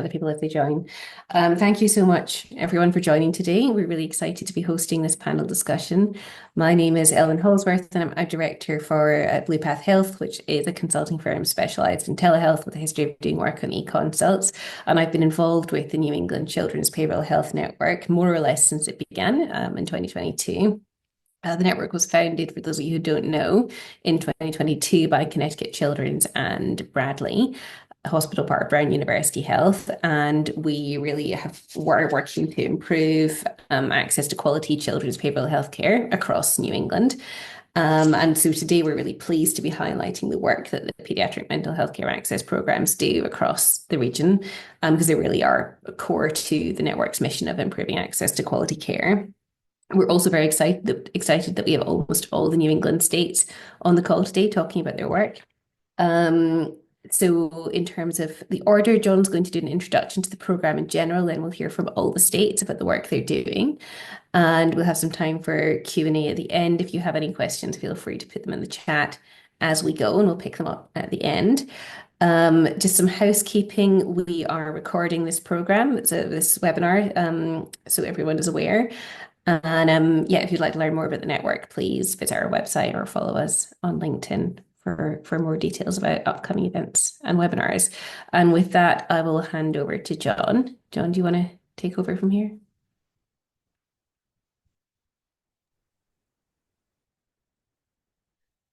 other people if they join. Thank you so much, everyone, for joining today. We're really excited to be hosting this panel discussion. My name is Ellen Holsworth, and I'm a director for Blue Path Health, which is a consulting firm specialised in telehealth with a history of doing work on e-consults. And I've been involved with the New England Children's Behavioural Health Network more or less since it began in 2022. The network was founded, for those of you who don't know, in 2022 by Connecticut Children's and Bradley Hospital, part of Brown University Health. And we really are working to improve access to quality children's behavioural health care across New England. And so today we're really pleased to be highlighting the work that the pediatric mental health care access programs do across the region, because they really are core to the network's mission of improving access to quality care. We're also very excited that we have almost all the New England states on the call today talking about their work. So in terms of the order, John's going to do an introduction to the program in general, then we'll hear from all the states about the work they're doing. And we'll have some time for Q&A at the end. If you have any questions, feel free to put them in the chat as we go, and we'll pick them up at the end. Just some housekeeping. We are recording this program, this webinar, so everyone is aware. And yeah, if you'd like to learn more about the network, please visit our website or follow us on LinkedIn for more details about upcoming events and webinars. And with that, I will hand over to John. John, do you want to take over from here?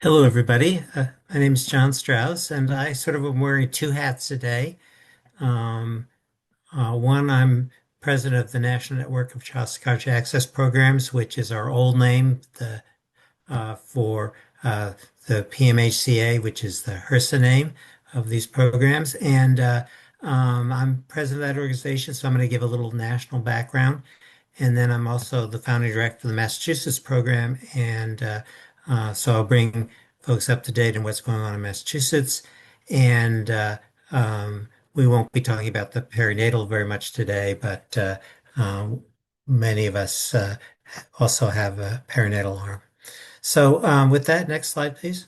Hello, everybody. My name is John Straus, and I sort of am wearing two hats today. One, I'm president of the National Network of Child Psychiatry Access Programs, which is our old name for the PMHCA, which is the HRSA name of these programs. And I'm president of that organization, so I'm going to give a little national background. And then I'm also the founding director of the Massachusetts program, and so I'll bring folks up to date on what's going on in Massachusetts. And we won't be talking about the perinatal very much today, but many of us also have a perinatal arm. So with that, next slide, please.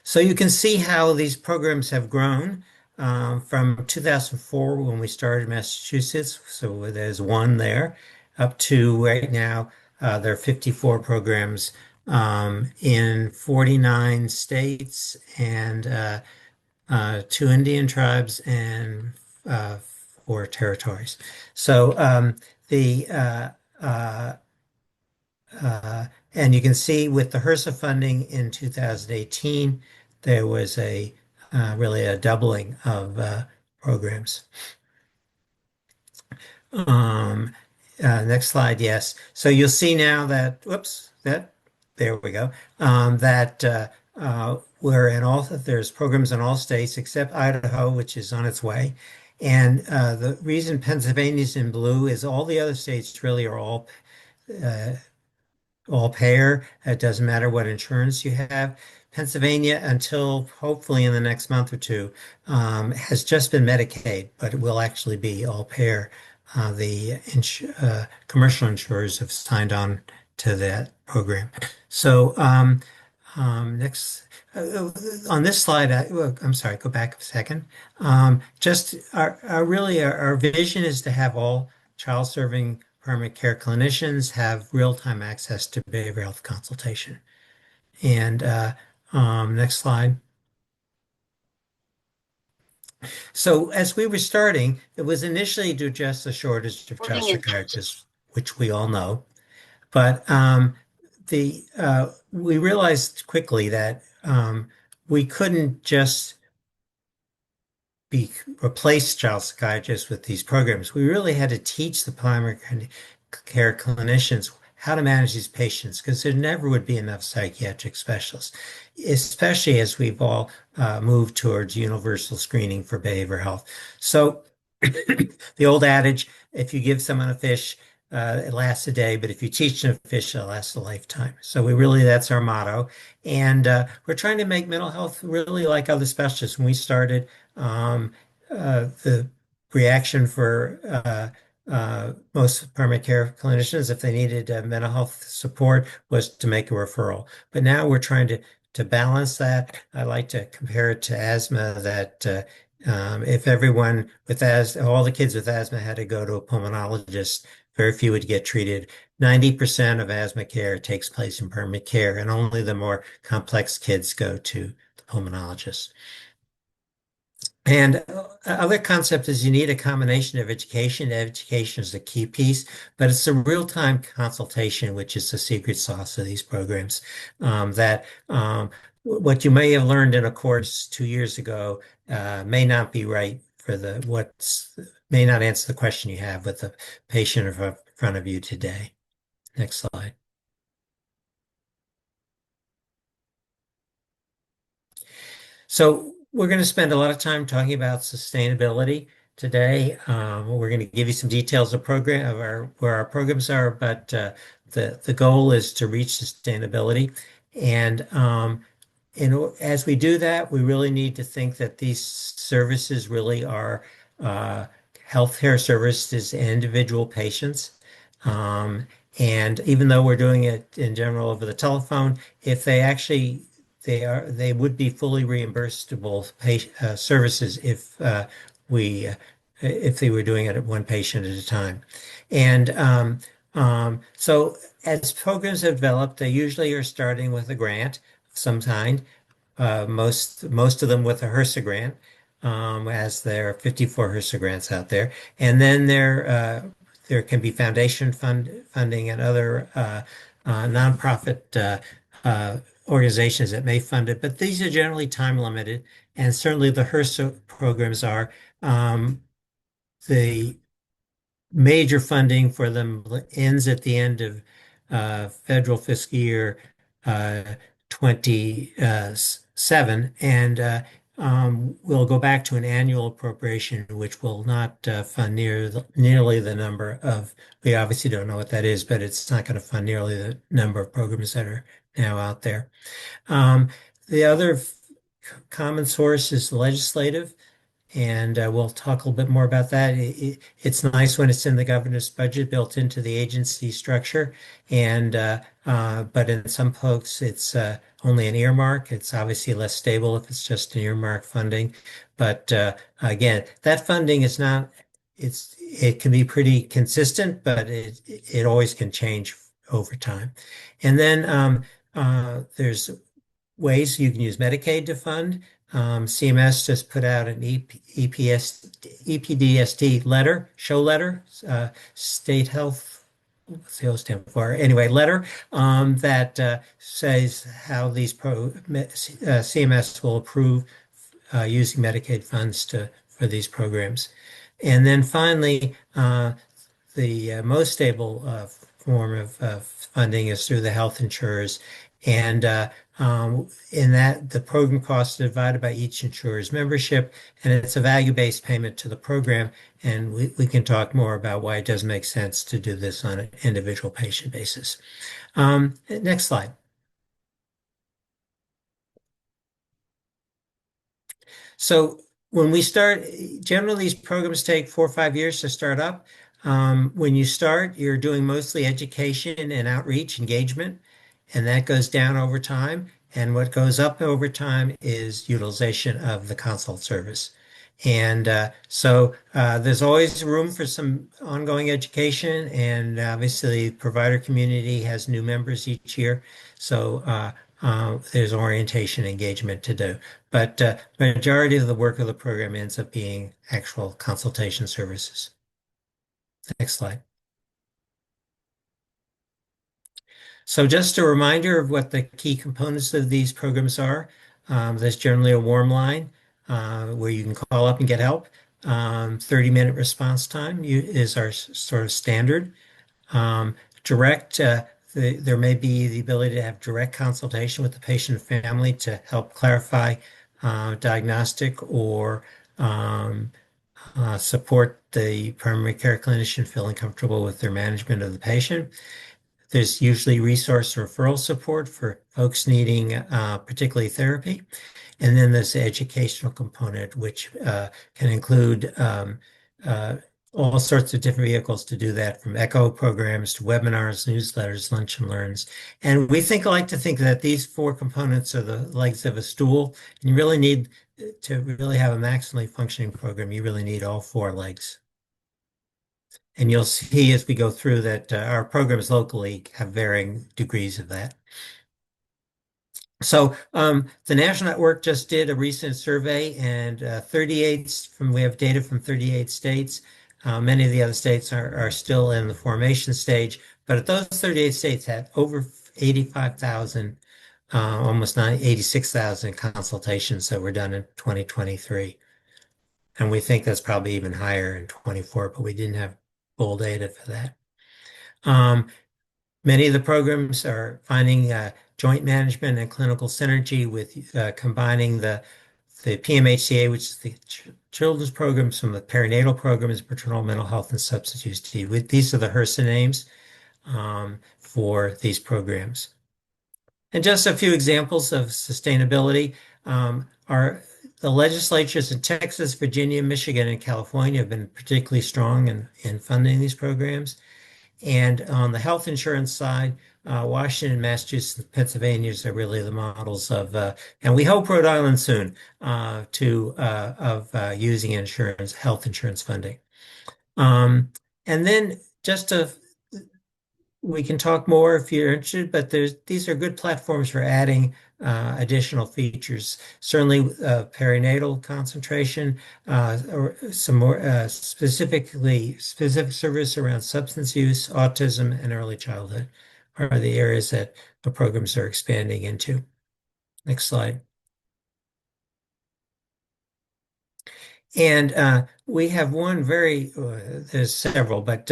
So you can see how these programs have grown from 2004 when we started in Massachusetts. So there's one there up to right now. There are 54 programs in 49 states and two Indian tribes and 4 territories. So and you can see with the HRSA funding in 2018, there was really a doubling of programs. Next slide, yes. So you'll see now that, there we go, that there's programs in all states except Idaho, which is on its way. And the reason Pennsylvania's in blue is all the other states really are all payer. It doesn't matter what insurance you have. Pennsylvania, until hopefully in the next month or two, has just been Medicaid, but it will actually be all payer. The commercial insurers have signed on to that program. So next, on this slide, I'm sorry, go back a second. Just our vision is to have all child-serving primary care clinicians have real-time access to behavioral health consultation. And next slide. So as we were starting, it was initially to address the shortage of child psychiatrists, which we all know. But we realized quickly that we couldn't just replace child psychiatrists with these programs. We really had to teach the primary care clinicians how to manage these patients because there never would be enough psychiatric specialists, especially as we've all moved towards universal screening for behavioral health. So the old adage, if you give someone a fish, it lasts a day, but if you teach them to fish, it'll last a lifetime. So that's our motto. And we're trying to make mental health really like other specialties. When we started, the reaction for most primary care clinicians, if they needed mental health support, was to make a referral. But now we're trying to balance that. I like to compare it to asthma, that If everyone with asthma, all the kids with asthma had to go to a pulmonologist, very few would get treated. 90% of asthma care takes place in primary care, and only the more complex kids go to the pulmonologist. And other concept is you need a combination of education. Education is the key piece, but it's a real-time consultation, which is the secret sauce of these programs. That what you may have learned in a course 2 years ago may not be right for the what's may not answer the question you have with the patient in front of you today. Next slide. So we're going to spend a lot of time talking about sustainability today. We're going to give you some details of where our programs are, but the goal is to reach sustainability. And as we do that, we really need to think that these services really are uh, healthcare services to individual patients. Um, and even though we're doing it in general over the telephone, if they would be fully reimbursable services we if they were doing it at one patient at a time. And so as programs have developed, they usually are starting with a grant of some kind. Most of them with a HRSA grant, as there are 54 HRSA grants out there, and then there can be foundation funding and other nonprofit organizations that may fund it, but these are generally time limited, and certainly the HRSA programs are. The major funding for them ends at the end of federal fiscal year 27, and we'll go back to an annual appropriation, which will not fund nearly the number of, we obviously don't know what that is, but it's not going to fund nearly the number of programs that are now out there. Um, the other common source is legislative. And we'll talk a little bit more about that. It's nice when it's in the governor's budget built into the agency structure. And but in some folks, it's only an earmark. It's obviously less stable if it's just an earmark funding. But again, that funding is not, it can be pretty consistent, but it always can change over time. And then there's ways you can use Medicaid to fund. CMS just put out an EPDST letter, show letter, state health, what's the O stand for? Anyway, letter that says how CMS will approve using Medicaid funds for these programs. And then finally, the most stable form of funding is through the health insurers. And in that, the program costs are divided by each insurer's membership, and it's a value-based payment to the program. And we can talk more about why it does make sense to do this on an individual patient basis. Next slide. So when we start, generally these programs take 4 or 5 years to start up. When you start, you're doing mostly education and outreach engagement, and that goes down over time. And what goes up over time is utilization of the consult service. And there's always room for some ongoing education, and obviously the provider community has new members each year. So there's orientation engagement to do. But majority of the work of the program ends up being actual consultation services. Next slide. So just a reminder of what the key components of these programs are. There's generally a warm line where you can call up and get help. 30-minute response time is our sort of standard. Direct, there may be the ability to have direct consultation with the patient and family to help clarify diagnostic or support the primary care clinician feeling comfortable with their management of the patient. There's usually resource referral support for folks needing particularly therapy. And then there's the educational component, which can include all sorts of different vehicles to do that, from echo programs to webinars, newsletters, lunch and learns. And we like to think that these four components are the legs of a stool. And you really need to really have a maximally functioning program, you really need all four legs. And you'll see as we go through that our programs locally have varying degrees of that. So the National Network just did a recent survey, and 38 from we have data from 38 states. Many of the other states are still in the formation stage, but those 38 states had over 85,000, almost 86,000 consultations that were done in 2023. And we think that's probably even higher in 24, but we didn't have full data for that. Um, Many of the programs are finding joint management and clinical synergy with combining the PMHCA, which is the children's programs, from the perinatal programs, maternal mental health and substance use disease. These are the HRSA names for these programs. And just a few examples of sustainability are the legislatures in Texas, Virginia, Michigan, and California have been particularly strong in funding these programs. And on the health insurance side, Washington, Massachusetts, and Pennsylvania are really the models of, and we hope Rhode Island soon, of using health insurance funding. And then just to we can talk more if you're interested, but these are good platforms for adding additional features. Certainly, perinatal concentration, or some more specific service around substance use, autism, and early childhood are the areas that the programs are expanding into. Next slide. And we have one there's several, but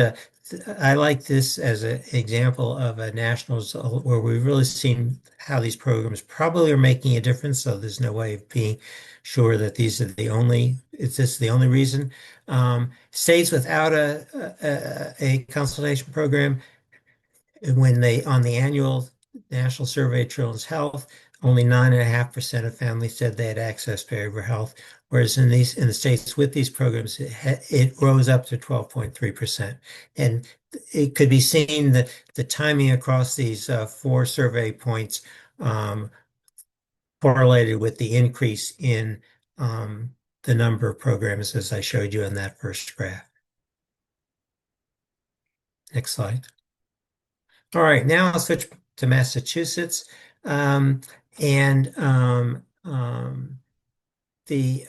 I like this as an example of a nationals where we've really seen how these programs probably are making a difference. So there's no way of being sure that these are is this the only reason? States without a consultation program, when on the annual National Survey of Children's Health, only 9.5% of families said they had access to behavioral health, whereas in the states with these programs, it rose up to 12.3%. And it could be seen that the timing across these four survey points correlated with the increase in the number of programs, as I showed you in that first graph. Next slide. All right, now I'll switch to Massachusetts. Um, and the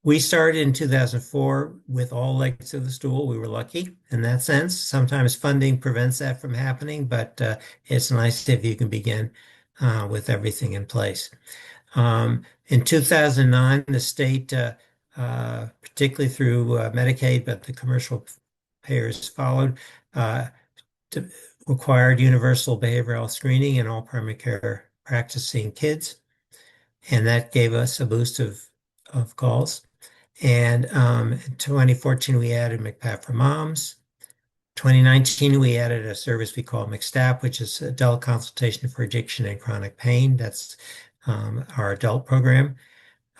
we started in 2004 with all legs of the stool. We were lucky in that sense. Sometimes funding prevents that from happening, but it's nice if you can begin with everything in place. In 2009, the state, particularly through Medicaid, but the commercial payers followed, required universal behavioral screening in all primary care practicing kids. And that gave us a boost of calls. And in 2014, we added MCPAP for moms. 2019, we added a service we call MCSTAP, which is adult consultation for addiction and chronic pain. That's our adult program.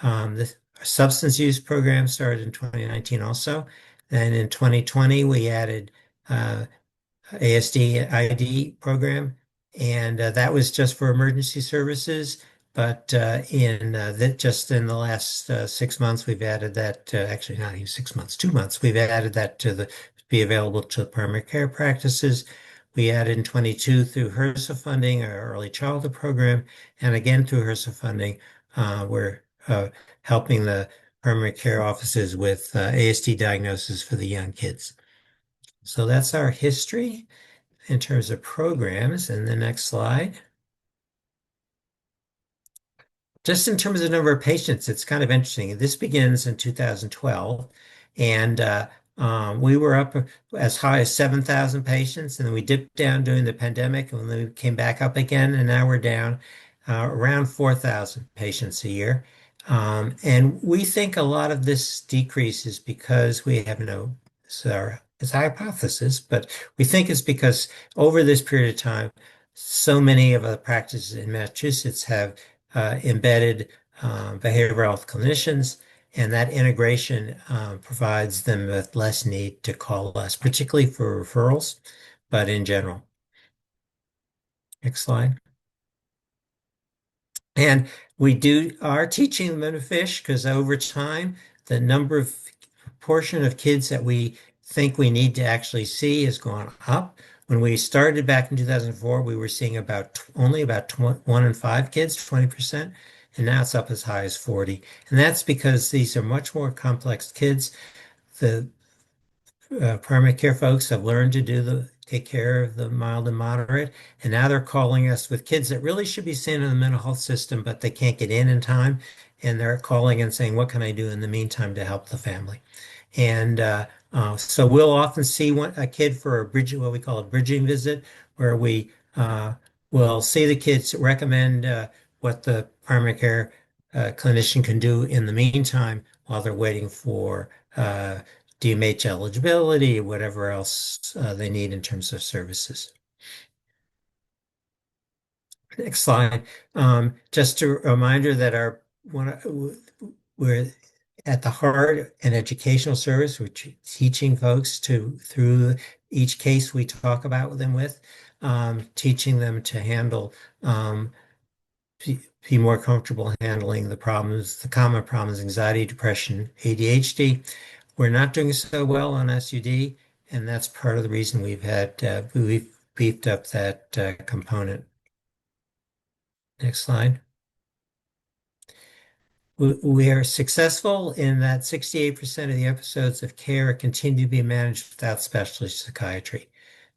The substance use program started in 2019 also. And in 2020, we added ASD ID program, and that was just for emergency services. But just in the last 6 months, we've added that actually not even 6 months, 2 months, we've added that to be available to the primary care practices. We added in 22 through HRSA funding, our early childhood program, and again through HRSA funding, we're helping the primary care offices with ASD diagnosis for the young kids. So that's our history in terms of programs. And the next slide. Just in terms of number of patients, it's kind of interesting. This begins in 2012, and we were up as high as 7,000 patients, and then we dipped down during the pandemic, and then we came back up again, and now we're down around 4,000 patients a year. And we think a lot of this decrease is because we have it's a hypothesis, but we think it's because over this period of time, so many of the practices in Massachusetts have embedded behavioral health clinicians, and that integration provides them with less need to call us, particularly for referrals, but in general. Next slide. And are teaching them to fish because over time, the portion of kids that we think we need to actually see has gone up. When we started back in 2004, we were seeing only about 1 in 5 kids, 20%, and now it's up as high as 40. And that's because these are much more complex kids. The primary care folks have learned to take care of the mild and moderate, and now they're calling us with kids that really should be seen in the mental health system, but they can't get in time, and they're calling and saying, "What can I do in the meantime to help the family?" And so we'll often see a kid for what we call a bridging visit, where we will see the kids, recommend what the primary care clinician can do in the meantime while they're waiting for DMH eligibility, whatever else they need in terms of services. Next slide. Just a reminder that we're at the heart an educational service. We're teaching folks through each case we talk about them with, teaching them to be more comfortable handling the common problems, anxiety, depression, ADHD. We're not doing so well on SUD, and that's part of the reason we've beefed up that component. Next slide. We are successful in that 68% of the episodes of care continue to be managed without specialist psychiatry.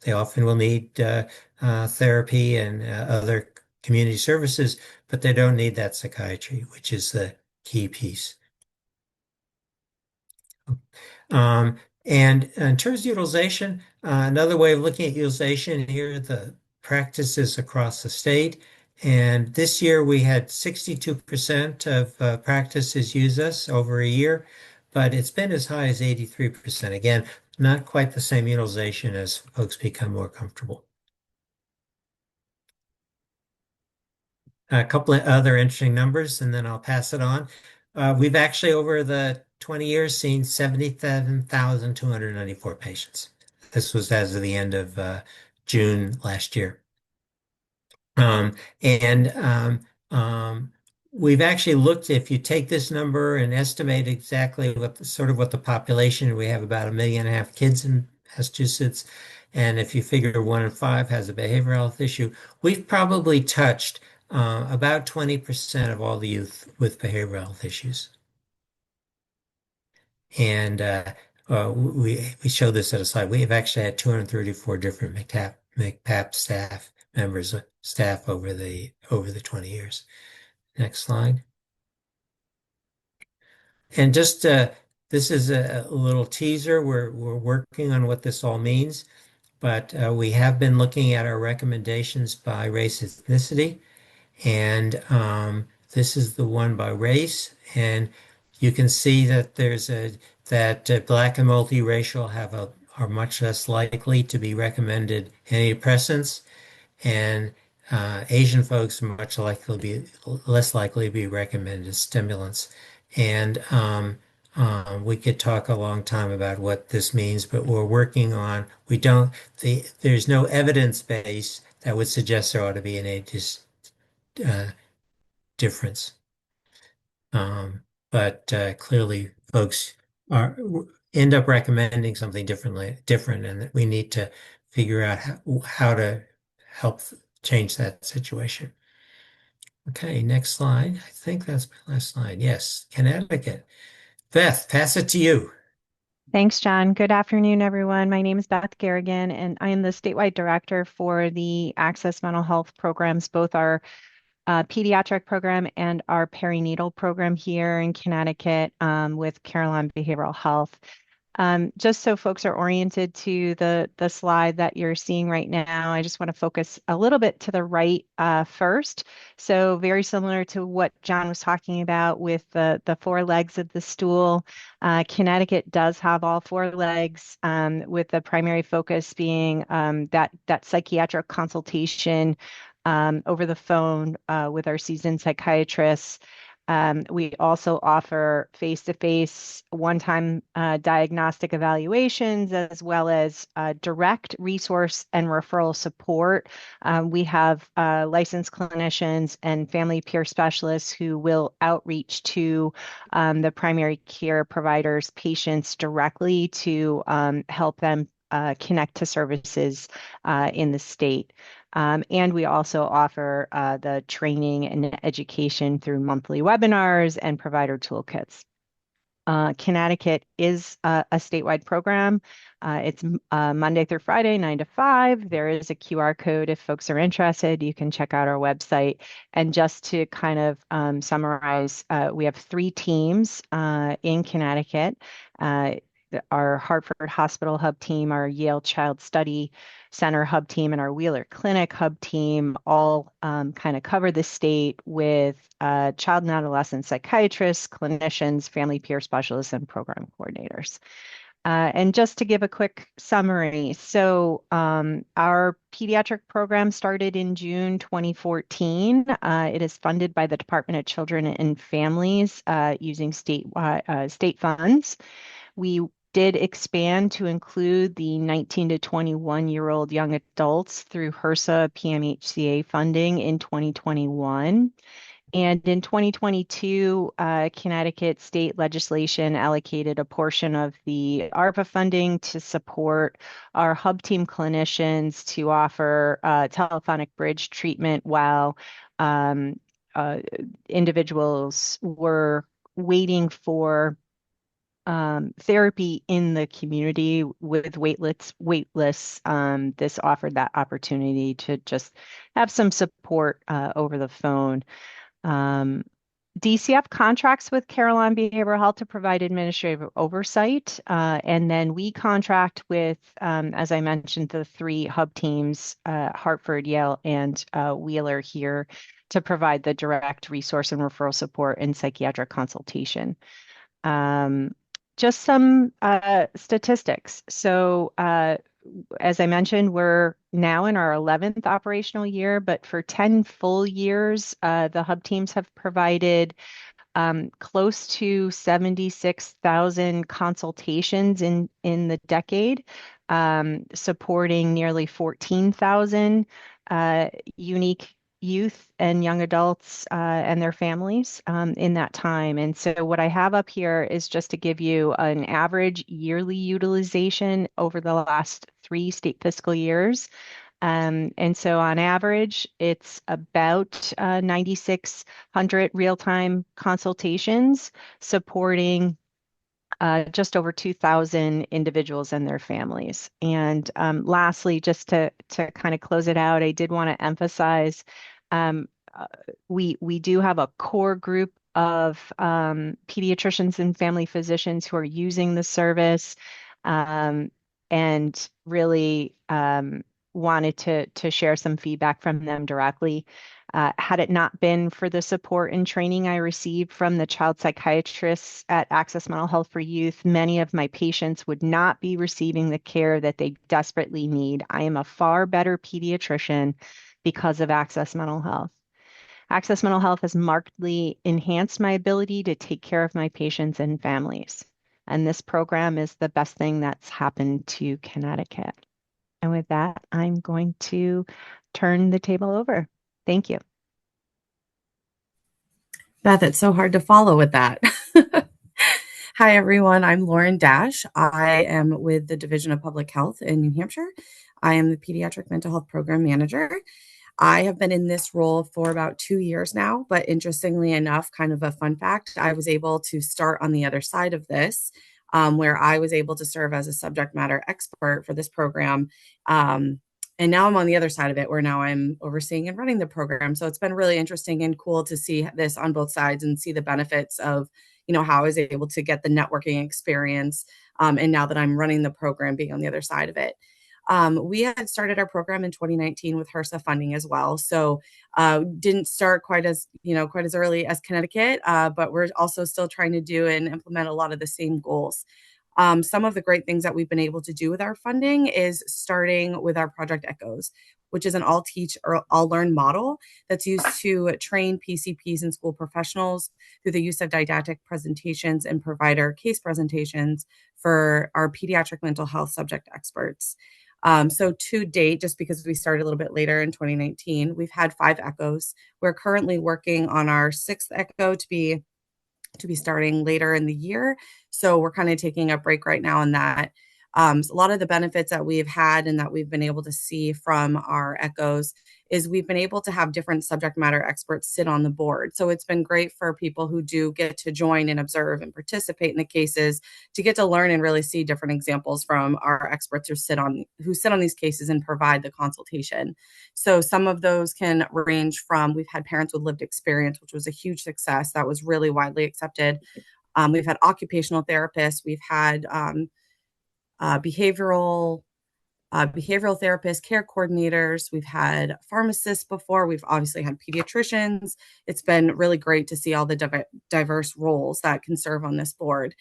They often will need therapy and other community services, but they don't need that psychiatry, which is the key piece. And in terms of utilization, another way of looking at utilization here, the practices across the state. And this year we had 62% of practices use us over a year, but it's been as high as 83%. Again, not quite the same utilization as folks become more comfortable. A couple of other interesting numbers, and then I'll pass it on. We've actually, over the 20 years, seen 77,294 patients. This was as of the end of June last year. And we've actually looked, if you take this number and estimate exactly what the population, we have about 1.5 million kids in Massachusetts. And if you figure 1 in 5 has a behavioral health issue, we've probably touched about 20% of all the youth with behavioral health issues. And we show this at a slide. We have actually had 234 different MCPAP staff over the 20 years. Next slide. And just this is a little teaser. We're working on what this all means, but we have been looking at our recommendations by race ethnicity. And this is the one by race, and you can see that Black and multiracial are much less likely to be recommended antidepressants, and Asian folks are less likely to be recommended stimulants. And we could talk a long time about what this means, but we're working on. There's no evidence base that would suggest there ought to be an age difference. But clearly folks end up recommending something different, and that we need to figure out how to help change that situation. Okay, next slide. I think that's my last slide. Yes, Connecticut. Beth, pass it to you. Thanks, John. Good afternoon, everyone. My name is Beth Garrigan, and I am the statewide director for the Access Mental Health programs, both our pediatric program and our perinatal program here in Connecticut with Carelon Behavioral Health. Just so folks are oriented to the slide that you're seeing right now, I just want to focus a little bit to the right first. So very similar to what John was talking about with the 4 legs of the stool. Connecticut does have all 4 legs, with the primary focus being that psychiatric consultation over the phone with our seasoned psychiatrists. We also offer face-to-face one-time diagnostic evaluations, as well as direct resource and referral support. We have licensed clinicians and family peer specialists who will outreach to the primary care providers' patients directly to help them connect to services in the state. And we also offer the training and education through monthly webinars and provider toolkits. Connecticut is a statewide program. It's Monday through Friday, 9 to 5. There is a QR code if folks are interested. You can check out our website. And just to kind of summarize, we have 3 teams in Connecticut. Our Hartford Hospital Hub team, our Yale Child Study Center Hub team, and our Wheeler Clinic Hub team all kind of cover the state with child and adolescent psychiatrists, clinicians, family peer specialists, and program coordinators. And just to give a quick summary, so our pediatric program started in June 2014. It is funded by the Department of Children and Families using state funds. We did expand to include the 19 to 21-year-old young adults through HRSA PMHCA funding in 2021. And in 2022, Connecticut state legislation allocated a portion of the ARPA funding to support our hub team clinicians to offer telephonic bridge treatment while individuals were waiting for therapy in the community with waitlist. This offered that opportunity to just have some support over the phone. DCF contracts with Carillon Behavioral Health to provide administrative oversight. And then we contract with, as I mentioned, the 3 hub teams, Hartford, Yale, and Wheeler here to provide the direct resource and referral support and psychiatric consultation. Just some statistics. So as I mentioned, we're now in our 11th operational year, but for 10 full years, the hub teams have provided close to 76,000 consultations in the decade, supporting nearly 14,000 unique youth and young adults and their families in that time. And so what I have up here is just to give you an average yearly utilization over the last 3 state fiscal years. And so on average, it's about 9,600 real-time consultations supporting just over 2,000 individuals and their families. And lastly, just to kind of close it out, I did want to emphasize we do have a core group of pediatricians and family physicians who are using the service and really wanted to share some feedback from them directly. Had it not been for the support and training I received from the child psychiatrists at Access Mental Health for Youth, many of my patients would not be receiving the care that they desperately need. I am a far better pediatrician because of Access Mental Health. Access Mental Health has markedly enhanced my ability to take care of my patients and families. And this program is the best thing that's happened to Connecticut. And with that, I'm going to turn the table over. Thank you. Beth, it's so hard to follow with that. Hi, everyone. I'm Lauren Dash. I am with the Division of Public Health in New Hampshire. I am the Pediatric Mental Health Program Manager. I have been in this role for about 2 years now, but interestingly enough, kind of a fun fact, I was able to start on the other side of this, where I was able to serve as a subject matter expert for this program. And now I'm on the other side of it, where now I'm overseeing and running the program. So it's been really interesting and cool to see this on both sides and see the benefits of, how I was able to get the networking experience. And now that I'm running the program, being on the other side of it. We had started our program in 2019 with HRSA funding as well. So didn't start quite as early as Connecticut, but we're also still trying to do and implement a lot of the same goals. Some of the great things that we've been able to do with our funding is starting with our Project Echoes, which is an all teach or all learn model that's used to train PCPs and school professionals through the use of didactic presentations and provider case presentations for our pediatric mental health subject experts. So to date, just because we started a little bit later in 2019, we've had 5 echoes. We're currently working on our 6th echo to be starting later in the year. So we're kind of taking a break right now on that. A lot of the benefits that we've had and that we've been able to see from our echoes is we've been able to have different subject matter experts sit on the board. So it's been great for people who do get to join and observe and participate in the cases to get to learn and really see different examples from our experts who sit on these cases and provide the consultation. So some of those can range from, we've had parents with lived experience, which was a huge success. That was really widely accepted. We've had occupational therapists. We've had behavioral therapists, care coordinators. We've had pharmacists before. We've obviously had pediatricians. It's been really great to see all the diverse roles that can serve on this board.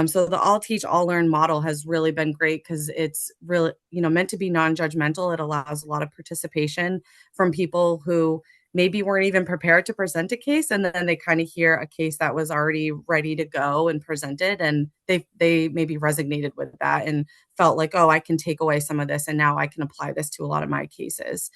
So the all teach, all learn model has really been great because it's really, meant to be non-judgmental. It allows a lot of participation from people who maybe weren't even prepared to present a case, and then they kind of hear a case that was already ready to go and presented, and they maybe resonated with that and felt like, oh, I can take away some of this and now I can apply this to a lot of my cases.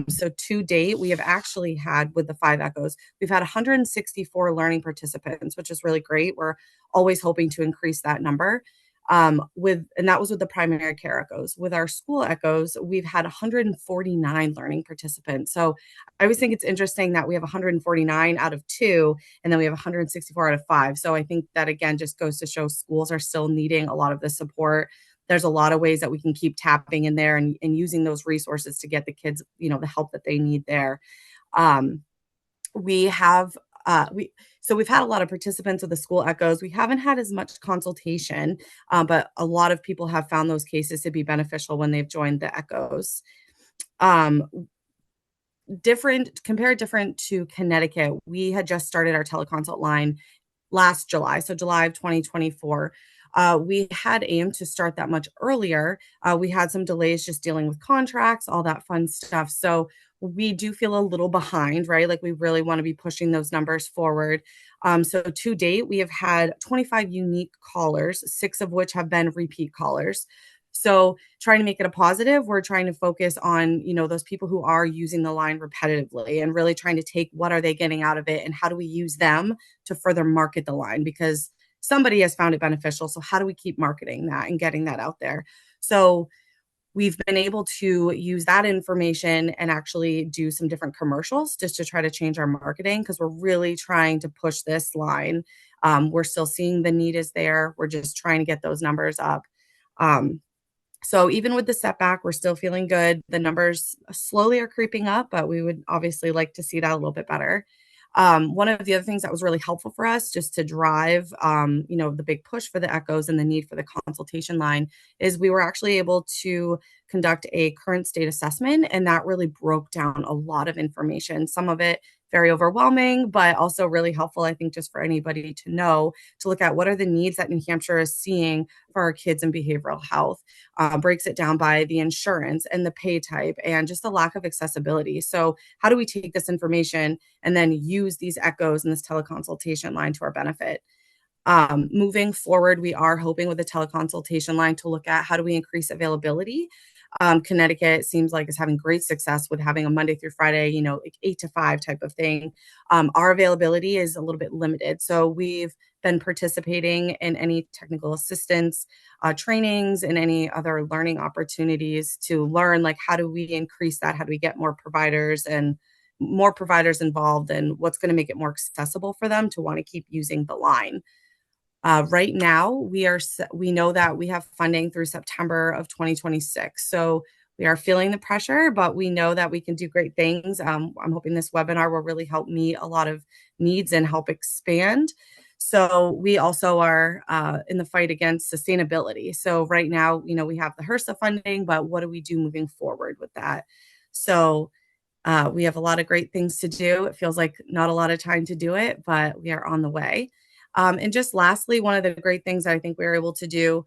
So to date, we have actually had, with the 5 echoes, we've had 164 learning participants, which is really great. We're always hoping to increase that number. And that was with the primary care echoes. With our school echoes, we've had 149 learning participants. So I always think it's interesting that we have 149 out of 2, and then we have 164 out of 5. So I think that, again, just goes to show schools are still needing a lot of the support. There's a lot of ways that we can keep tapping in there and using those resources to get the kids, the help that they need there. We've had a lot of participants with the school echoes. We haven't had as much consultation, but a lot of people have found those cases to be beneficial when they've joined the echoes. Different to Connecticut, we had just started our teleconsult line last July, so July of 2024. We had aimed to start that much earlier. We had some delays just dealing with contracts, all that fun stuff. So we do feel a little behind, right? Like we really want to be pushing those numbers forward. So to date, we have had 25 unique callers, 6 of which have been repeat callers. So trying to make it a positive, we're trying to focus on, those people who are using the line repetitively and really trying to take what are they getting out of it and how do we use them to further market the line, because somebody has found it beneficial. So how do we keep marketing that and getting that out there? So we've been able to use that information and actually do some different commercials just to try to change our marketing, because we're really trying to push this line. We're still seeing the need is there. We're just trying to get those numbers up. So even with the setback, we're still feeling good. The numbers slowly are creeping up, but we would obviously like to see that a little bit better. One of the other things that was really helpful for us just to drive, the big push for the echoes and the need for the consultation line is we were actually able to conduct a current state assessment, and that really broke down a lot of information. Some of it very overwhelming, but also really helpful, I think, just for anybody to know, to look at what are the needs that New Hampshire is seeing for our kids in behavioral health. Breaks it down by the insurance and the pay type and just the lack of accessibility. So how do we take this information and then use these echoes and this teleconsultation line to our benefit? Moving forward, we are hoping with the teleconsultation line to look at how do we increase availability. Connecticut seems like is having great success with having a Monday through Friday, like 8 to 5 type of thing. Our availability is a little bit limited. So we've been participating in any technical assistance trainings and any other learning opportunities to learn, like, how do we increase that? How do we get more providers involved, and what's going to make it more accessible for them to want to keep using the line? Right now, we know that we have funding through September of 2026. So we are feeling the pressure, but we know that we can do great things. I'm hoping this webinar will really help meet a lot of needs and help expand. So we also are in the fight against sustainability. So right now, we have the HRSA funding, but what do we do moving forward with that? So we have a lot of great things to do. It feels like not a lot of time to do it, but we are on the way. And just lastly, one of the great things that I think we were able to do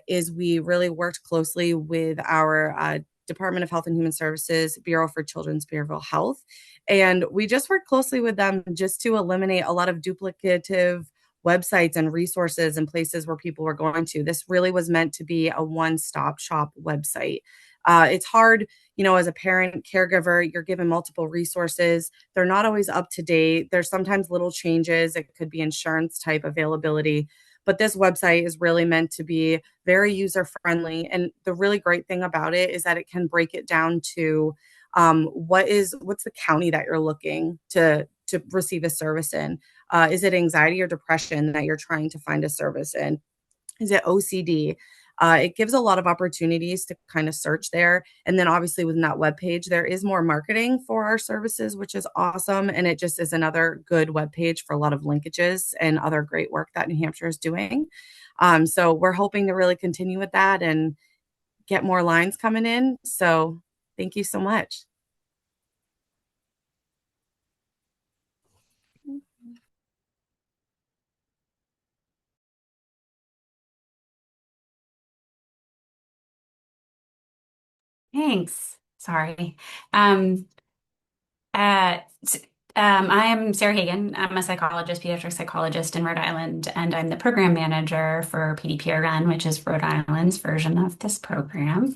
is we really worked closely with our Department of Health and Human Services, Bureau for Children's Behavioral Health. And we just worked closely with them just to eliminate a lot of duplicative websites and resources and places where people were going to. This really was meant to be a one-stop shop website. It's hard, as a parent caregiver, you're given multiple resources. They're not always up to date. There's sometimes little changes. It could be insurance type availability. But this website is really meant to be very user friendly. And the really great thing about it is that it can break it down to what's the county that you're looking to receive a service in. Is it anxiety or depression that you're trying to find a service in? Is it OCD? It gives a lot of opportunities to kind of search there. And then obviously within that webpage, there is more marketing for our services, which is awesome. And it just is another good webpage for a lot of linkages and other great work that New Hampshire is doing. So we're hoping to really continue with that and get more lines coming in. So thank you so much. Thanks. Sorry. I am Sarah Hagin. I'm a psychologist, pediatric psychologist in Rhode Island, and I'm the program manager for PediPRN, which is Rhode Island's version of this program.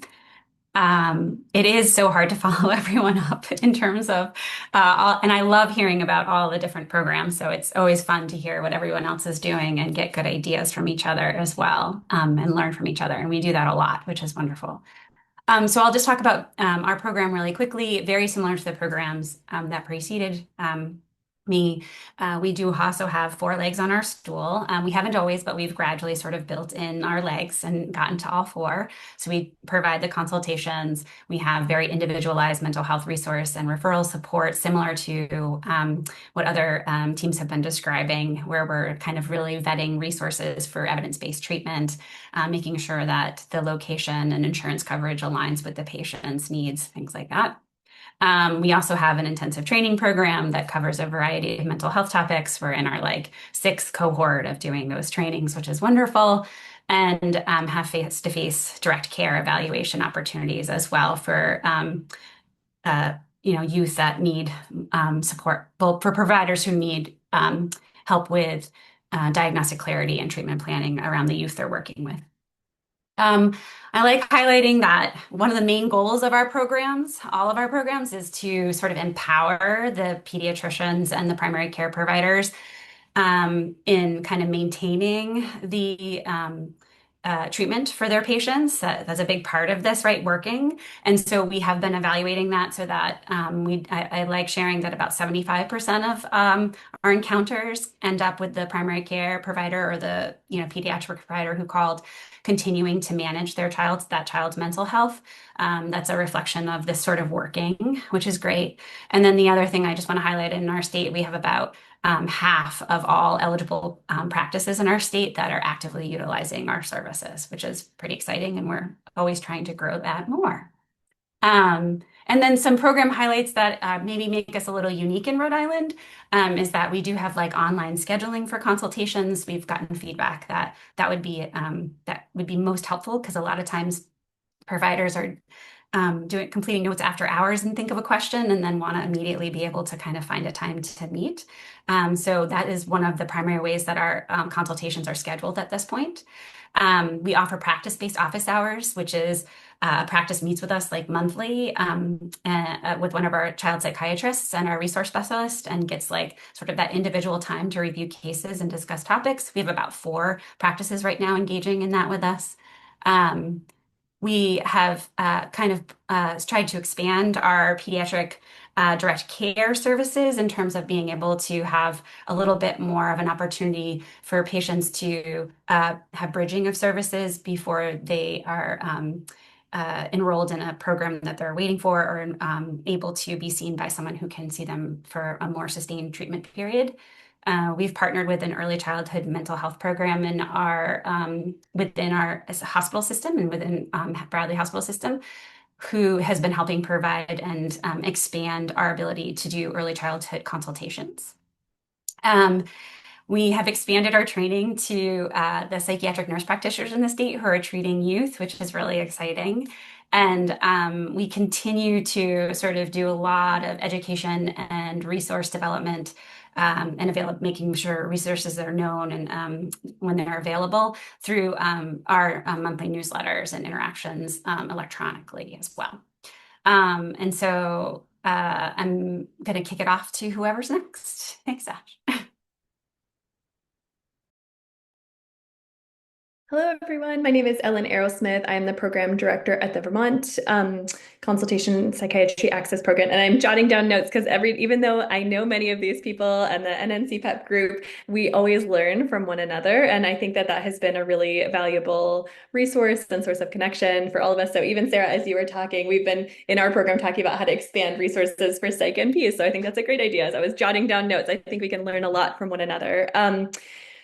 It is so hard to follow everyone up in terms of, and I love hearing about all the different programs. So it's always fun to hear what everyone else is doing and get good ideas from each other as well, and learn from each other. And we do that a lot, which is wonderful. So I'll just talk about our program really quickly, very similar to the programs that preceded me. We do also have 4 legs on our stool. We haven't always, but we've gradually sort of built in our legs and gotten to all 4. So we provide the consultations. We have very individualized mental health resource and referral support, similar to what other teams have been describing, where we're kind of really vetting resources for evidence-based treatment, making sure that the location and insurance coverage aligns with the patient's needs, things like that. We also have an intensive training program that covers a variety of mental health topics. We're in our 6th cohort of doing those trainings, which is wonderful, and have face-to-face direct care evaluation opportunities as well for youth that need support, well, for providers who need help with diagnostic clarity and treatment planning around the youth they're working with. I like highlighting that one of the main goals of our programs, all of our programs, is to sort of empower the pediatricians and the primary care providers in kind of maintaining the treatment for their patients. That's a big part of this, right? Working. And so we have been evaluating that so that I like sharing that about 75% of our encounters end up with the primary care provider or the pediatric provider who called, continuing to manage that child's mental health. That's a reflection of this sort of working, which is great. And then the other thing I just want to highlight, in our state, we have about half of all eligible practices in our state that are actively utilizing our services, which is pretty exciting. And we're always trying to grow that more. And then some program highlights that maybe make us a little unique in Rhode Island is that we do have online scheduling for consultations. We've gotten feedback that would be most helpful, because a lot of times providers are completing notes after hours and think of a question and then want to immediately be able to kind of find a time to meet. So that is one of the primary ways that our consultations are scheduled at this point. We offer practice-based office hours, which is practice meets with us monthly with one of our child psychiatrists and our resource specialist, and gets sort of that individual time to review cases and discuss topics. We have about 4 practices right now engaging in that with us. We have kind of tried to expand our pediatric direct care services in terms of being able to have a little bit more of an opportunity for patients to have bridging of services before they are enrolled in a program that they're waiting for, or able to be seen by someone who can see them for a more sustained treatment period. We've partnered with an early childhood mental health program in within our hospital system and within Bradley Hospital System, who has been helping provide and expand our ability to do early childhood consultations. We have expanded our training to the psychiatric nurse practitioners in the state who are treating youth, which is really exciting. And we continue to sort of do a lot of education and resource development and making sure resources are known and when they're available through our monthly newsletters and interactions electronically as well. And so I'm going to kick it off to whoever's next. Thanks, Ash. Hello, everyone. My name is Ellen Arrowsmith. I am the program director at the Vermont Consultation Psychiatry Access Program. And I'm jotting down notes because even though I know many of these people and the NNCPAP group, we always learn from one another. And I think that has been a really valuable resource and source of connection for all of us. So even Sarah, as you were talking, we've been in our program talking about how to expand resources for psych NPs. So I think that's a great idea. As I was jotting down notes, I think we can learn a lot from one another.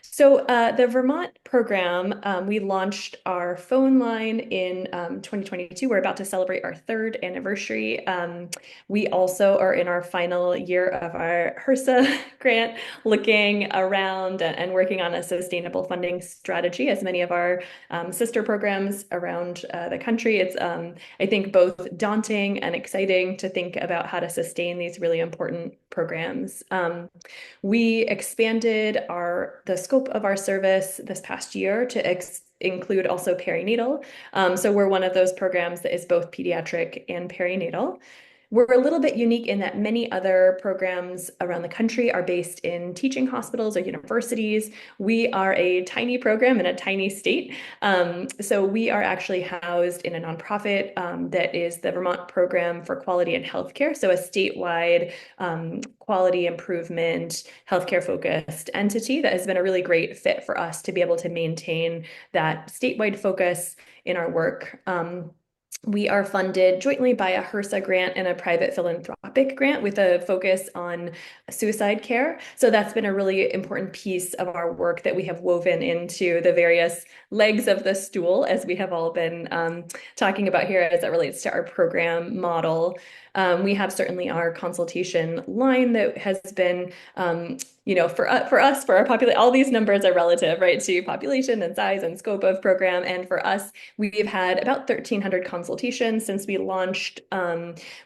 So the Vermont program, we launched our phone line in 2022. We're about to celebrate our 3rd anniversary. We also are in our final year of our HRSA grant, looking around and working on a sustainable funding strategy, as many of our sister programs around the country. It's, I think, both daunting and exciting to think about how to sustain these really important programs. We expanded the scope of our service this past year to include also perinatal. So we're one of those programs that is both pediatric and perinatal. We're a little bit unique in that many other programs around the country are based in teaching hospitals or universities. We are a tiny program in a tiny state. So we are actually housed in a nonprofit that is the Vermont Program for Quality in Healthcare. So a statewide quality improvement, healthcare focused entity that has been a really great fit for us to be able to maintain that statewide focus in our work. We are funded jointly by a HRSA grant and a private philanthropic grant with a focus on suicide care. So that's been a really important piece of our work that we have woven into the various legs of the stool, as we have all been talking about here as it relates to our program model. We have certainly our consultation line that has been, for our population, all these numbers are relative, right, to population and size and scope of program. And for us, we've had about 1,300 consultations since we launched,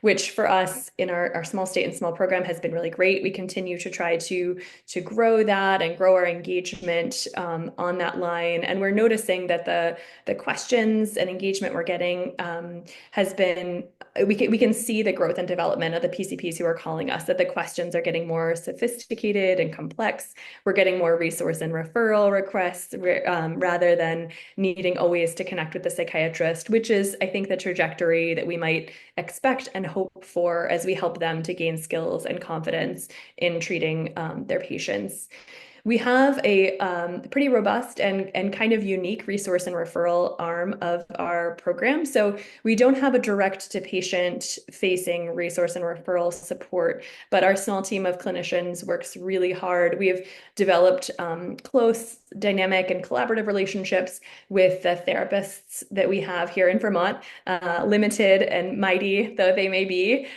which for us in our small state and small program has been really great. We continue to try to grow that and grow our engagement on that line. And we're noticing that the questions and engagement we're getting has been, we can see the growth and development of the PCPs who are calling us, that the questions are getting more sophisticated and complex. We're getting more resource and referral requests rather than needing always to connect with the psychiatrist, which is, I think, the trajectory that we might expect and hope for as we help them to gain skills and confidence in treating their patients. We have a pretty robust and kind of unique resource and referral arm of our program. So we don't have a direct to patient facing resource and referral support, but our small team of clinicians works really hard. We have developed close, dynamic, and collaborative relationships with the therapists that we have here in Vermont, limited and mighty though they may be.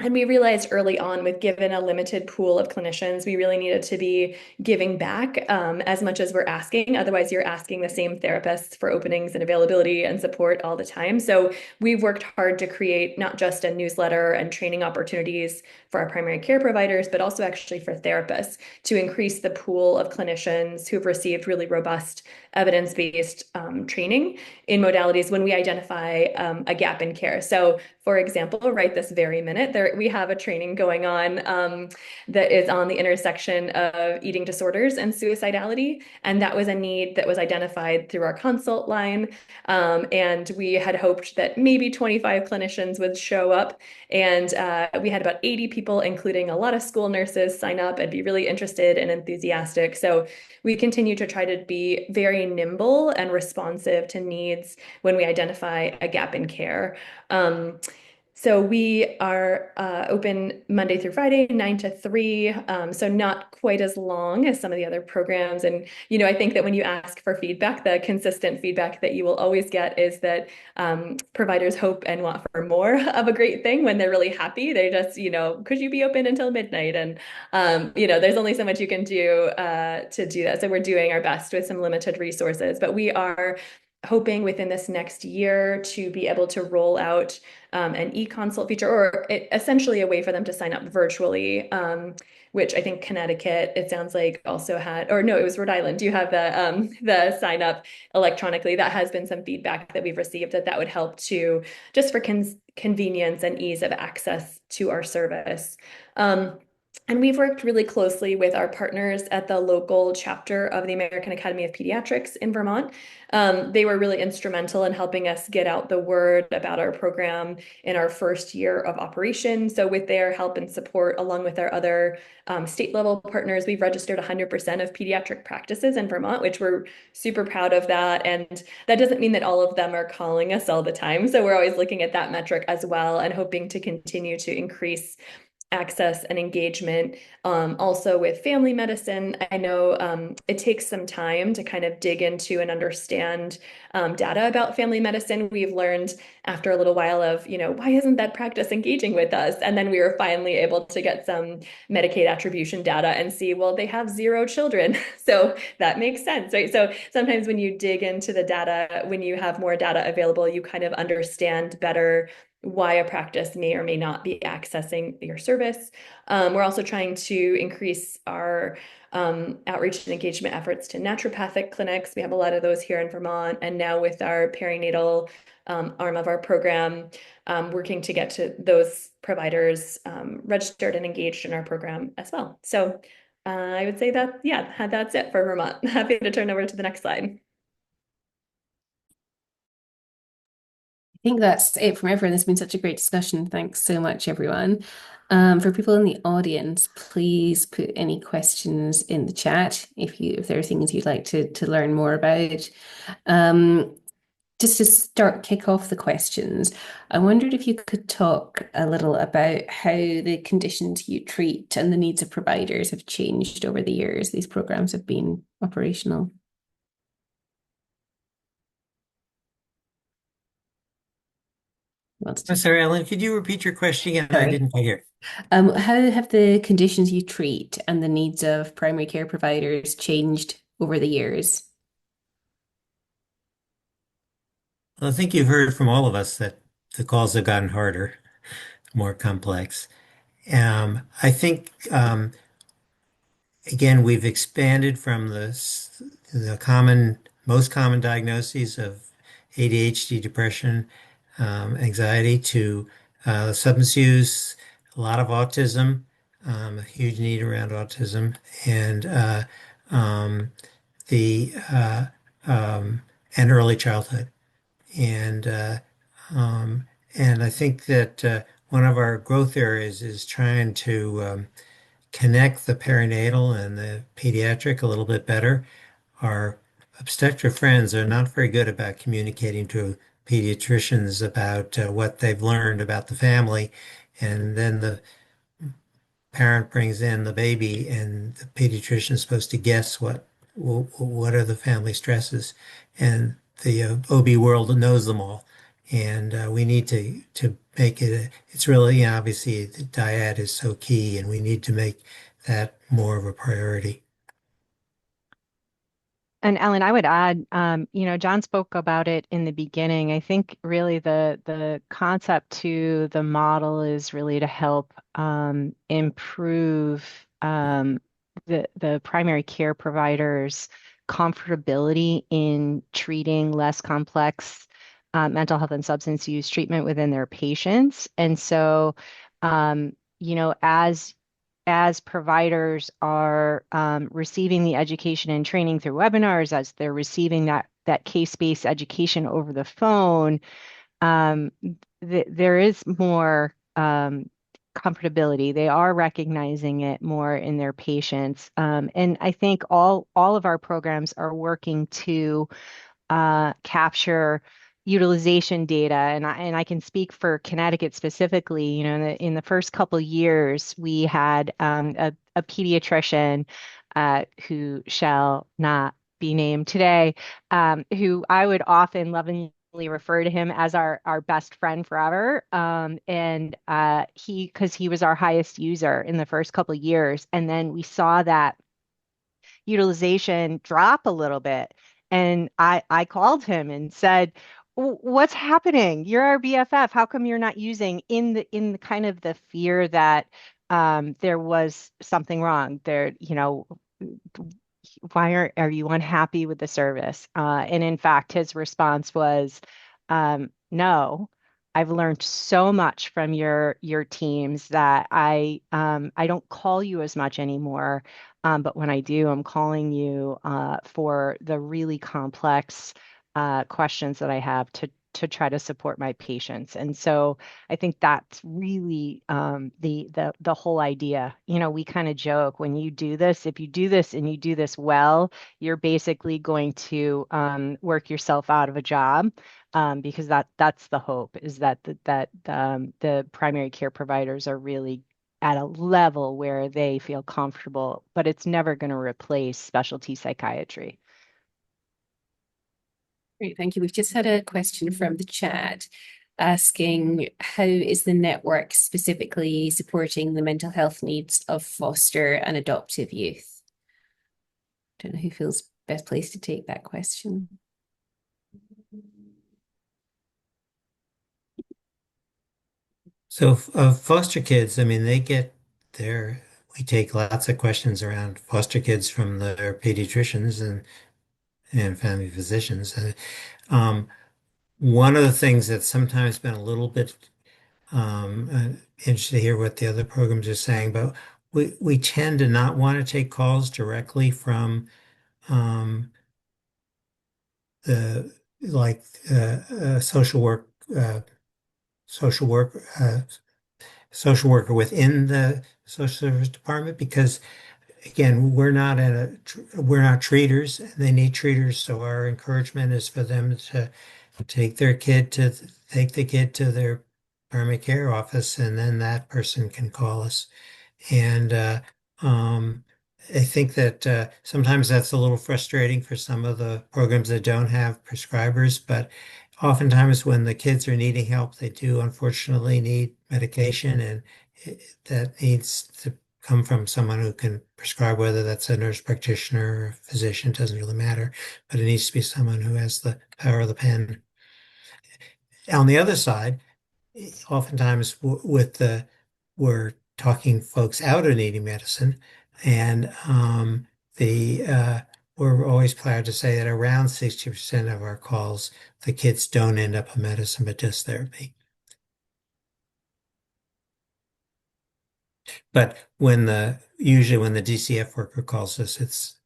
And we realized early on, with given a limited pool of clinicians, we really needed to be giving back as much as we're asking. Otherwise, you're asking the same therapists for openings and availability and support all the time. So we've worked hard to create not just a newsletter and training opportunities for our primary care providers, but also actually for therapists to increase the pool of clinicians who've received really robust evidence-based training in modalities when we identify a gap in care. So for example, right this very minute, we have a training going on that is on the intersection of eating disorders and suicidality. And that was a need that was identified through our consult line. And we had hoped that maybe 25 clinicians would show up. And we had about 80 people, including a lot of school nurses, sign up and be really interested and enthusiastic. So we continue to try to be very nimble and responsive to needs when we identify a gap in care. So we are open Monday through Friday, 9 to 3, so not quite as long as some of the other programs. And, I think that when you ask for feedback, the consistent feedback that you will always get is that providers hope and want for more of a great thing when they're really happy. They just, could you be open until midnight? And, there's only so much you can do to do that. So we're doing our best with some limited resources, but we are hoping within this next year to be able to roll out an e-consult feature, or essentially a way for them to sign up virtually, which I think Connecticut, it sounds like, also had, or no, it was Rhode Island. Do you have the sign up electronically? That has been some feedback that we've received that would help to just for convenience and ease of access to our service. And we've worked really closely with our partners at the local chapter of the American Academy of Pediatrics in Vermont. They were really instrumental in helping us get out the word about our program in our first year of operation. So with their help and support, along with our other state level partners, we've registered 100% of pediatric practices in Vermont, which we're super proud of that. And that doesn't mean that all of them are calling us all the time. So we're always looking at that metric as well and hoping to continue to increase access and engagement. Also with family medicine, I know it takes some time to kind of dig into and understand data about family medicine. We've learned after a little while of, why isn't that practice engaging with us? And then we were finally able to get some Medicaid attribution data and see, well, they have 0 children. So that makes sense, right? So sometimes when you dig into the data, when you have more data available, you kind of understand better why a practice may or may not be accessing your service. We're also trying to increase our outreach and engagement efforts to naturopathic clinics. We have a lot of those here in Vermont. And now with our perinatal arm of our program, working to get to those providers registered and engaged in our program as well. So I would say that, yeah, that's it for Vermont. Happy to turn over to the next slide. I think that's it from everyone. It's been such a great discussion. Thanks so much, everyone. For people in the audience, please put any questions in the chat if there are things you'd like to learn more about. Just to kick off the questions, I wondered if you could talk a little about how the conditions you treat and the needs of providers have changed over the years these programs have been operational. I'm sorry, Ellen, could you repeat your question again? Sorry. I didn't quite hear. How have the conditions you treat and the needs of primary care providers changed over the years? Well, I think you've heard from all of us that the calls have gotten harder, more complex. I think, again, we've expanded from the most common diagnoses of ADHD, depression, anxiety to substance use, a lot of autism, a huge need around autism, and the and early childhood, and and I think that one of our growth areas is trying to connect the perinatal and the pediatric a little bit better. Our obstetric friends are not very good about communicating to pediatricians about what they've learned about the family, and then the parent brings in the baby, and the pediatrician is supposed to guess what are the family stresses, and the OB world knows them all, and we need to make it. It's really obviously the dyad is so key, and we need to make that more of a priority. And Ellen, I would add, John spoke about it in the beginning. I think really the concept to the model is really to help improve the primary care providers' comfortability in treating less complex mental health and substance use treatment within their patients. And so, as providers are receiving the education and training through webinars, as they're receiving that case-based education over the phone, there is more comfortability. They are recognizing it more in their patients. And I think all of our programs are working to capture utilization data, and I can speak for Connecticut specifically. In the first couple years, we had a pediatrician who shall not be named today, who I would often lovingly refer to him as our best friend forever. And because he was our highest user in the first couple years, and then we saw that utilization drop a little bit. And I called him and said, What's happening? You're our BFF. How come you're not using in the kind of the fear that there was something wrong there, why are you unhappy with the service? And in fact, his response was, no, I've learned so much from your teams that I don't call you as much anymore. But when I do, I'm calling you for the really complex questions that I have to try to support my patients. And so I think that's really the whole idea. We kind of joke when you do this, if you do this and you do this well, you're basically going to work yourself out of a job. Because that's the hope is that the primary care providers are really at a level where they feel comfortable, but it's never going to replace specialty psychiatry. Great, thank you. We've just had a question from the chat asking how is the network specifically supporting the mental health needs of foster and adoptive youth? Don't know who feels best placed to take that question. So foster kids, I mean, we take lots of questions around foster kids from their pediatricians and family physicians. One of the things that's sometimes been a little bit interested to hear what the other programs are saying, but we tend to not want to take calls directly from the like social work social worker within the social service department because again we're not treaters and they need treaters, so our encouragement is for them to take the kid to their primary care office, and then that person can call us. And I think that sometimes that's a little frustrating for some of the programs that don't have prescribers, but oftentimes when the kids are needing help, they do unfortunately need medication, and that needs to come from someone who can prescribe, whether that's a nurse practitioner or a physician, doesn't really matter, but it needs to be someone who has the power of the pen. On the other side, oftentimes we're talking folks out of needing medicine, and the we're always proud to say that around 60% of our calls, the kids don't end up on medicine but just therapy. But usually when the DCF worker calls us,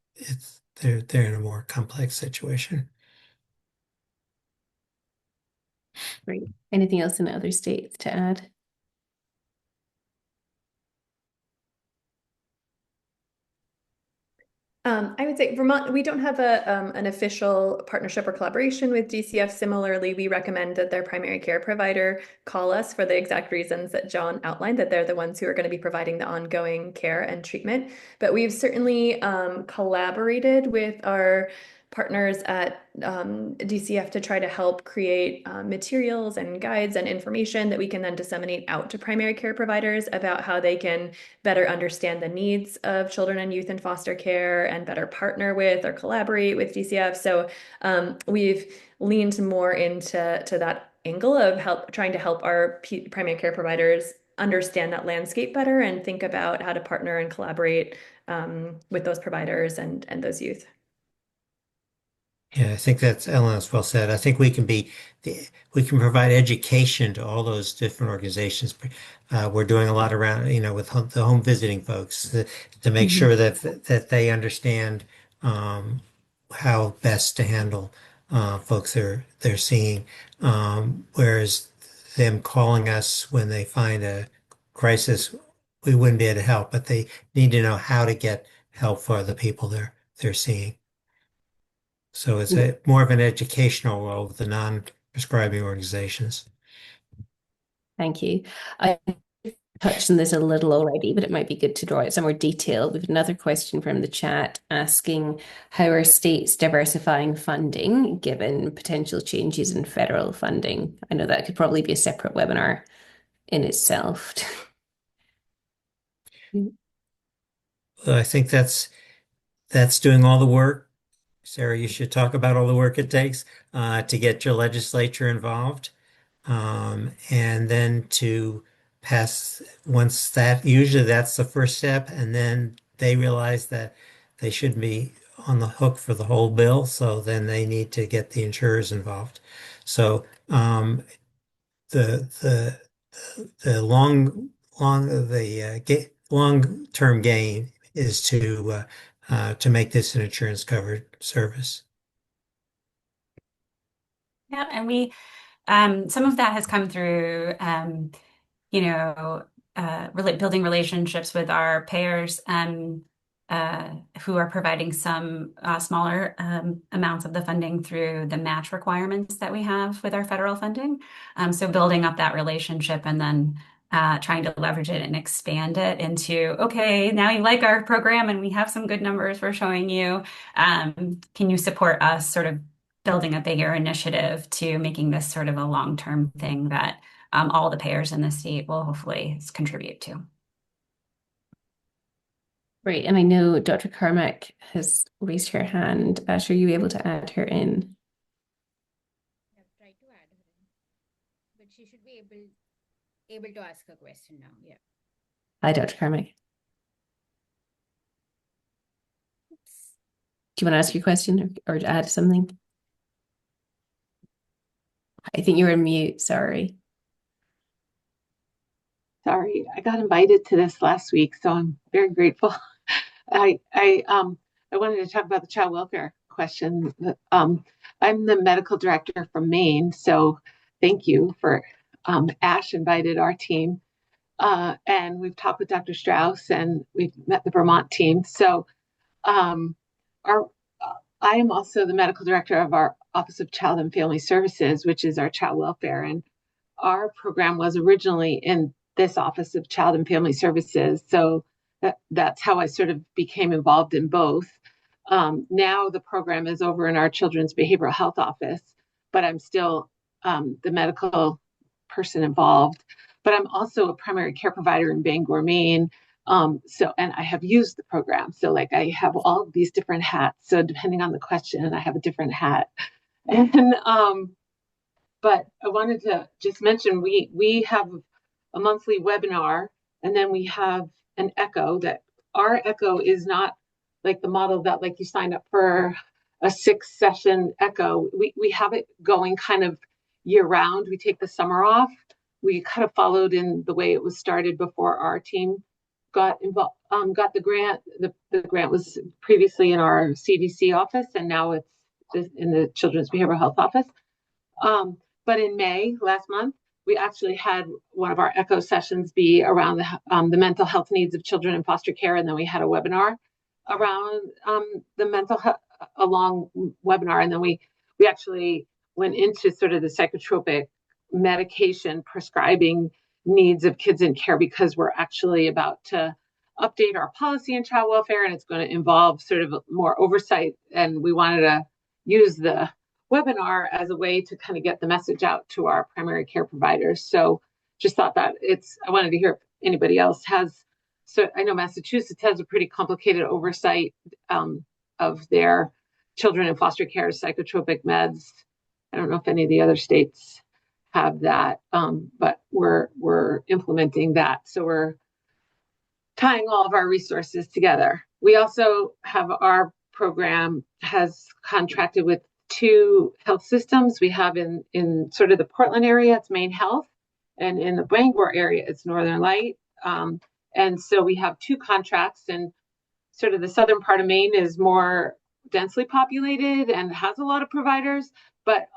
they're in a more complex situation. Great. Anything else in other states to add? I would say Vermont, we don't have an official partnership or collaboration with DCF. Similarly, we recommend that their primary care provider call us for the exact reasons that John outlined, that they're the ones who are going to be providing the ongoing care and treatment. But we've certainly collaborated with our partners at DCF to try to help create materials and guides and information that we can then disseminate out to primary care providers about how they can better understand the needs of children and youth in foster care and better partner with or collaborate with DCF. So we've leaned more into that angle of trying to help our primary care providers understand that landscape better and think about how to partner and collaborate with those providers and those youth. Yeah, I think that's Eleanor's well said. I think we can provide education to all those different organizations. We're doing a lot around, with the home visiting folks to make sure that they understand how best to handle folks they're seeing. Whereas them calling us when they find a crisis, we wouldn't be able to help, but they need to know how to get help for the people they're seeing. So it's more of an educational role with the non-prescribing organizations. Thank you. I touched on this a little already, but it might be good to draw out some more detail. We have another question from the chat asking how are states diversifying funding given potential changes in federal funding? I know that could probably be a separate webinar in itself. I think that's doing all the work Sarah, you should talk about all the work it takes to get your legislature involved. And then to pass, once that, usually that's the first step, and then they realize that they shouldn't be on the hook for the whole bill, so then they need to get the insurers involved. So the the the long-term gain is to make this an insurance covered service. Yeah, and we some of that has come through you know, building relationships with our payers who are providing some smaller amounts of the funding through the match requirements that we have with our federal funding. So building up that relationship and then trying to leverage it and expand it into, okay, now you like our program and we have some good numbers we're showing you. Can you support us sort of building a bigger initiative to making this sort of a long-term thing that all the payers in the state will hopefully contribute to. Great. And I know Dr. Carmack has raised her hand. Ash, are you able to add her in? I've tried to add her in, but she should be able to ask a question now. Yeah. Hi, Dr. Carmack. Oops. Do you want to ask your question or to add something? I think you're on mute. Sorry. Sorry, I got invited to this last week, so I'm very grateful. I wanted to talk about the child welfare question. I'm the medical director from Maine, so thank you for Ash invited our team, and we've talked with Dr. Straus and we've met the Vermont team. So our I am also the medical director of our Office of Child and Family Services, which is our child welfare, and our program was originally in this Office of Child and Family Services. So that's how I sort of became involved in both. Now the program is over in our Children's Behavioral Health Office, but I'm still the medical person involved. But I'm also a primary care provider in Bangor, Maine. And I have used the program. So like I have all of these different hats. So depending on the question, I have a different hat. And but I wanted to just mention we have a monthly webinar, and then we have an echo. That our echo is not like the model that like you sign up for a 6-session echo. We have it going kind of year round. We take the summer off. We kind of followed in the way it was started before our team got involved, got the grant. The grant was previously in our CDC office, and now it's in the Children's Behavioral Health Office. But in May last month, we actually had one of our echo sessions be around the mental health needs of children in foster care, and then we had a webinar around the mental health, a long webinar, and then we actually went into sort of the psychotropic medication prescribing needs of kids in care, because we're actually about to update our policy in child welfare, and it's going to involve sort of more oversight, and we wanted to use the webinar as a way to kind of get the message out to our primary care providers. So just thought that I wanted to hear if anybody else has. So I know Massachusetts has a pretty complicated oversight of their children in foster care psychotropic meds. I don't know if any of the other states have that, but we're implementing that. So we're tying all of our resources together. We also have our program has contracted with 2 health systems. We have in sort of the Portland area, it's Maine Health, and in the Bangor area, it's Northern Light. And so we have 2 contracts, and sort of the southern part of Maine is more densely populated and has a lot of providers, but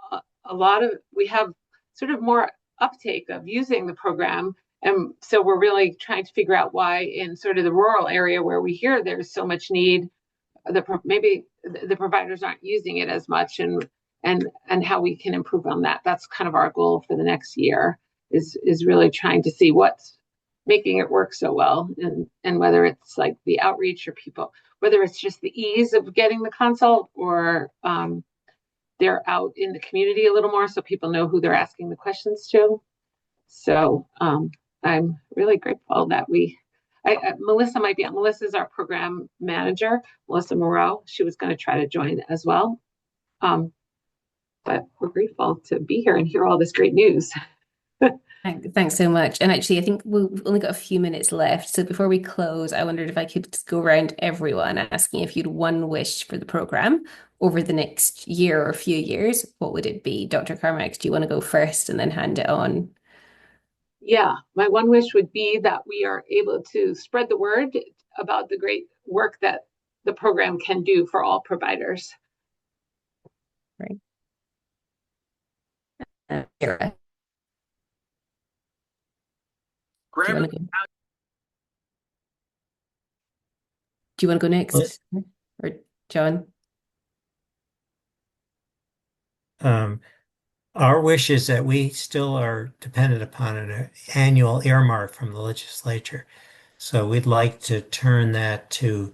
we have sort of more uptake of using the program. And so we're really trying to figure out why in sort of the rural area where we hear there's so much need, maybe the providers aren't using it as much, and how we can improve on that. That's kind of our goal for the next year, is really trying to see what's making it work so well, and whether it's like the outreach or people, whether it's just the ease of getting the consult, or they're out in the community a little more so people know who they're asking the questions to. So I'm really grateful that Melissa might be on. Melissa's our program manager, Melissa Moreau. She was going to try to join as well. But we're grateful to be here and hear all this great news. Thanks so much. And actually, I think we've only got a few minutes left. So before we close, I wondered if I could just go around everyone asking if you'd one wish for the program over the next year or few years, what would it be? Dr. Carmack, do you want to go first and then hand it on? Yeah, my one wish would be that we are able to spread the word about the great work that the program can do for all providers. Right. Sarah. Do you want to go next? Or John? Our wish is that we still are dependent upon an annual earmark from the legislature. So we'd like to turn that to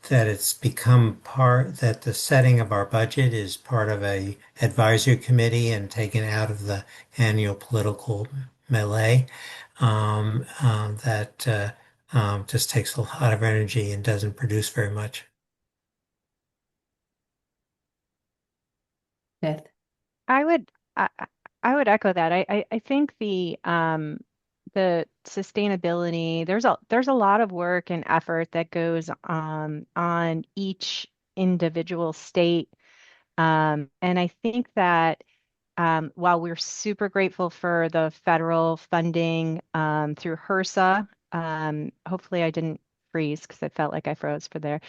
that it's become part, that the setting of our budget is part of a advisory committee and taken out of the annual political melee. That just takes a lot of energy and doesn't produce very much. Beth. I would echo that. I think the sustainability, there's a lot of work and effort that goes on each individual state. And I think that while we're super grateful for the federal funding through HRSA, hopefully I didn't freeze because I felt like I froze for there.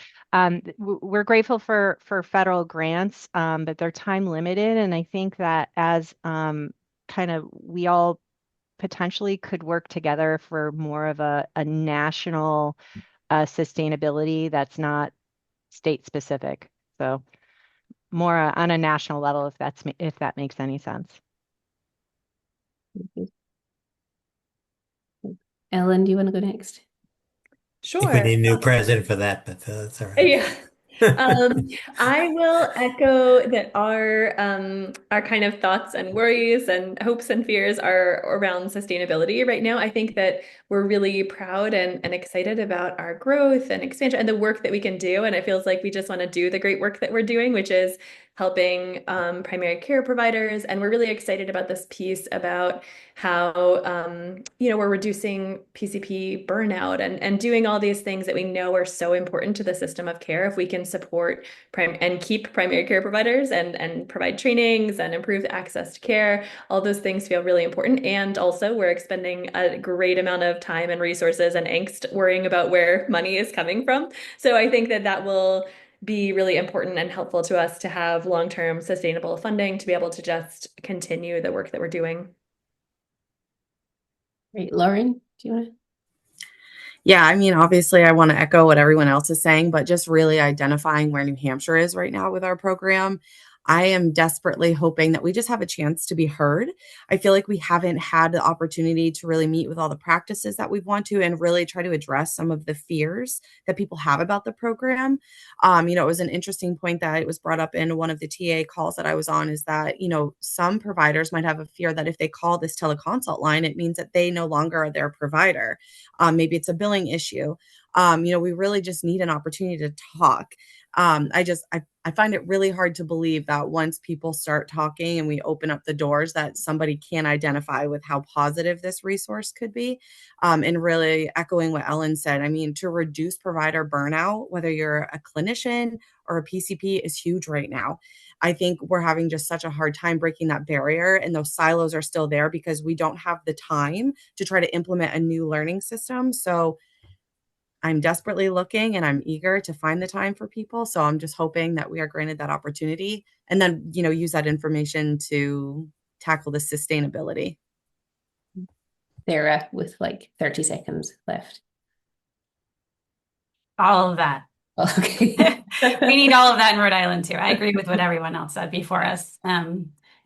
We're grateful for federal grants, but they're time limited. And I think that as kind of we all potentially could work together for more of a national sustainability that's not state specific. So more on a national level, if that makes any sense. Ellen, do you want to go next? I think we need a new president for that, but that's all right. Yeah. I will echo that our kind of thoughts and worries and hopes and fears are around sustainability right now. I think that we're really proud and excited about our growth and expansion and the work that we can do. And it feels like we just want to do the great work that we're doing, which is helping primary care providers. And we're really excited about this piece about how we're reducing PCP burnout and doing all these things that we know are so important to the system of care. If we can support and keep primary care providers and provide trainings and improve access to care, all those things feel really important. And also we're expending a great amount of time and resources and angst worrying about where money is coming from. So I think that will be really important and helpful to us to have long-term sustainable funding to be able to just continue the work that we're doing. Great. Lauren, do you want to? Yeah, I mean, obviously, I want to echo what everyone else is saying, but just really identifying where New Hampshire is right now with our program. I am desperately hoping that we just have a chance to be heard. I feel like we haven't had the opportunity to really meet with all the practices that we want to and really try to address some of the fears that people have about the program. It was an interesting point that it was brought up in one of the TA calls that I was on is that, some providers might have a fear that if they call this teleconsult line, it means that they no longer are their provider. Maybe it's a billing issue. We really just need an opportunity to talk. I find it really hard to believe that once people start talking and we open up the doors that somebody can identify with how positive this resource could be. And really echoing what Ellen said, I mean, to reduce provider burnout, whether you're a clinician or a PCP is huge right now. I think we're having just such a hard time breaking that barrier, and those silos are still there because we don't have the time to try to implement a new learning system. So I'm desperately looking and I'm eager to find the time for people. So I'm just hoping that we are granted that opportunity and then, use that information to tackle the sustainability. Sarah, with like 30 seconds left. All of that. Okay. We need all of that in Rhode Island too. I agree with what everyone else said before us.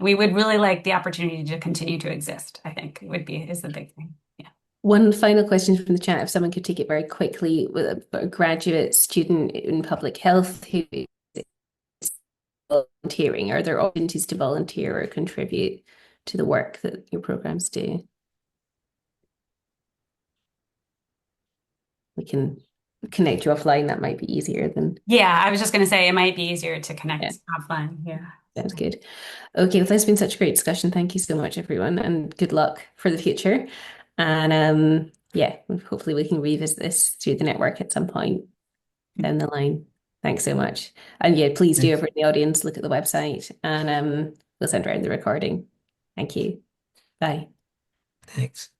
We would really like the opportunity to continue to exist, I think is the big thing. Yeah. One final question from the chat, if someone could take it very quickly, with a graduate student in public health who is volunteering. Are there opportunities to volunteer or contribute to the work that your programs do? we can connect you offline. That might be easier than. Yeah, I was just going to say it might be easier to connect Yeah. offline. Yeah. Sounds good. Okay, well, this has been such a great discussion. Thank you so much, everyone, and good luck for the future. And yeah, hopefully we can revisit this through the network at some point down the line. Thanks so much. And yeah, please do, over in the audience, look at the website, and we'll send around the recording. Thank you. Bye. Thanks.